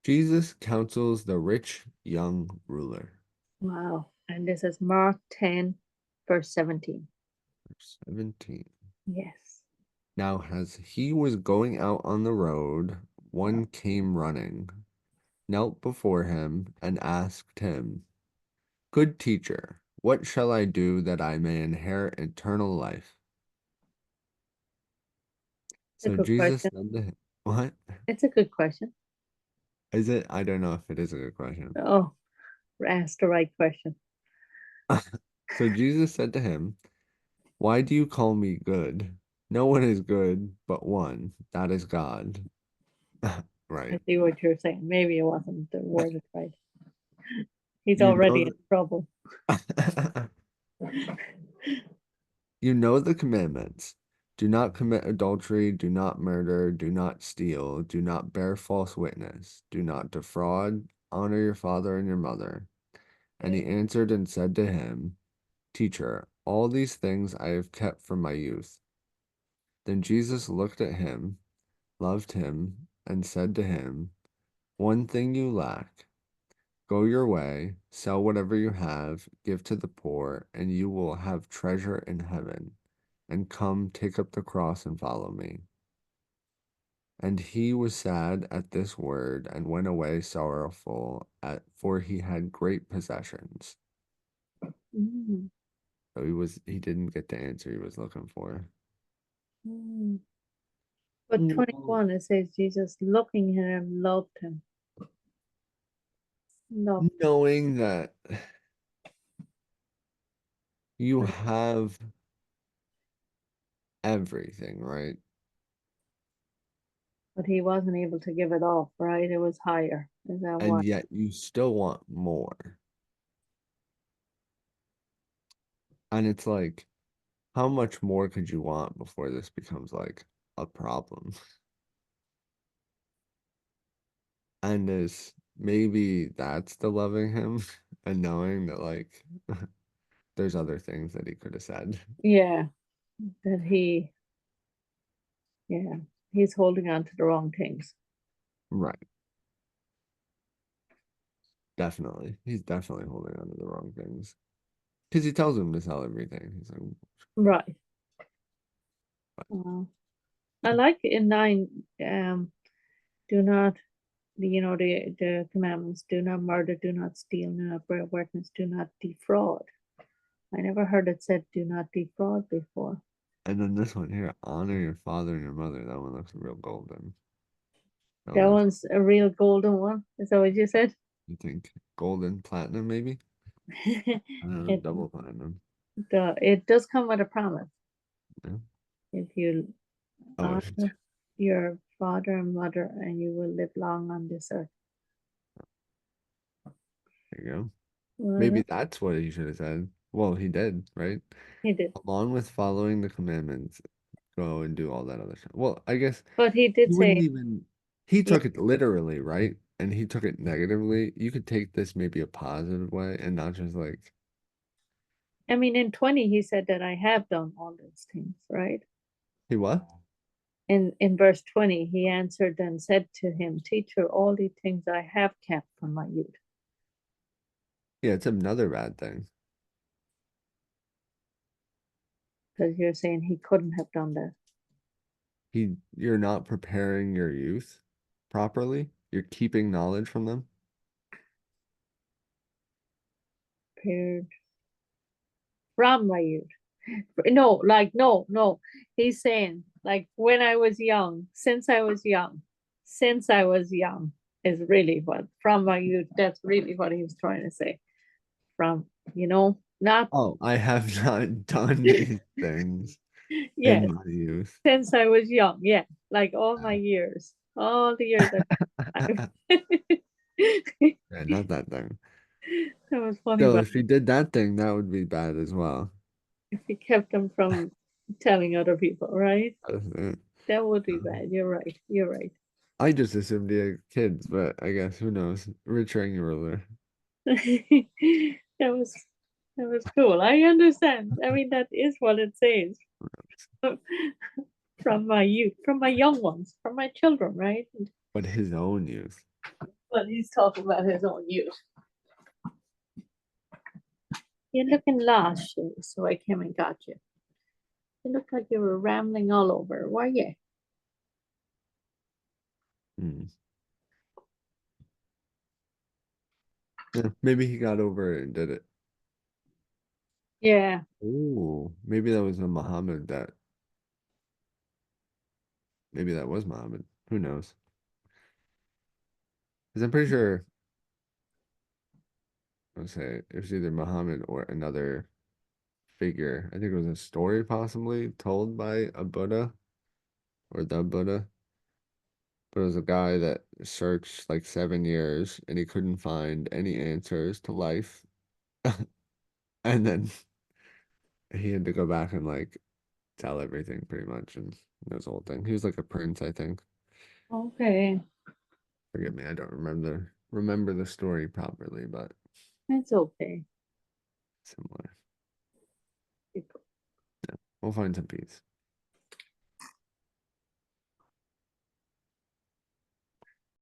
Jesus counsels the rich young ruler. Wow. And this is Mark 10, verse 17. Verse 17. Yes. Now, as he was going out on the road, one came running, knelt before him, and asked him, Good teacher, what shall I do that I may inherit eternal life? It's a So good Jesus question. said to him, What? It's a good question. Is it? I don't know if it is a good question. Oh, ask the right question. So Jesus said to him, Why do you call me good? No one is good but one, that is God. I Right. see what you're saying. Maybe it wasn't the word right. He's You know already in trouble. the you know the commandments. Do not commit adultery, do not murder, do not steal, do not bear false witness, do not defraud, honor your father and your mother. And he answered and said to him, Teacher, all these things I have kept from my youth. Then Jesus looked at him, loved him, and said to him, One thing you lack. Go your way, sell whatever you have, give to the poor, and you will have treasure in heaven. And come, take up the cross and follow me. And he was sad at this word and went away sorrowful, for he had great possessions. Mm, So he didn't get the answer he was looking for. mm. But Well, 21, it says Jesus looking at him, loved him. Loved knowing that you have everything, right? but he wasn't able to give it off, right? It was higher. Is that And what? yet you still want more. And it's like, how much more could you want before this becomes like a problem? And is maybe that's the loving him and knowing that like there's other things that he could have said. Yeah, that yeah, he's holding on to the wrong things. Right. Definitely. He's definitely holding on to the wrong things. Because he tells him to sell everything. He's like, Right. I like in 9, do not, the commandments, do not murder, do not steal, do not bear witness, do not defraud. I never heard it said do not defraud before. and then this one here, honor your father and your mother. That one looks real golden. That one That looks, one's a real golden one. Is that what you said? you think, golden platinum maybe? I don't know, it double platinum. it does come with a promise. Yeah. If you Oh, honor your father and mother, and you will live long on this earth. there you go. Well, Maybe that's what he should have said. Well, he did, right? he did, Along with following the commandments, go and do all that other stuff. Well, I guess but he he did wouldn't say, even, he yeah. took it literally, right? And he took it negatively. You could take this maybe a positive way and not just like, I mean, in 20, he said that I have done all these things, right? he what? In verse 20, he answered and said to him, Teacher, all the things I have kept from my youth. Yeah, it's another bad thing. Because you're saying he couldn't have done that. You're not preparing your youth properly. You're keeping knowledge from them. Prepared from my youth. No, like, no, no. He's saying, like, when I was young, since I was young is really what, from my youth, that's really what he was trying to say. From, not, Oh, I have not done these things in yes, my youth. since I was young. Yeah, like all the years I, Yeah, not that thing. that was funny, So but if he did that thing, that would be bad as well. if he kept them from telling other people, right? Uh, That would be bad. You're right. You're right. I just assumed he had kids, but I guess who knows? Rich young ruler. that was that was cool. I understand. I mean, that is what it says. From my youth, from my young ones, from my children, right? But his own youth. But he's talking about his own youth. You're looking lost, Shay, so I came and got you. You look like you were rambling all over. Why, yeah? Hmm. Yeah, maybe he got over it and did it. Yeah. Ooh, maybe that was a Muhammad that. Maybe that was Muhammad. Who knows? Because I'm pretty sure. Let's say it was either Muhammad or another figure. I think it was a story possibly told by a Buddha or the Buddha. But it was a guy that searched like 7 years and he couldn't find any answers to life. And then he had to go back and like tell everything pretty much, and that was the whole thing. He was like a prince, I think. Okay. Forgive me, I don't remember the story properly, but It's okay. similar. People. We'll find some peace.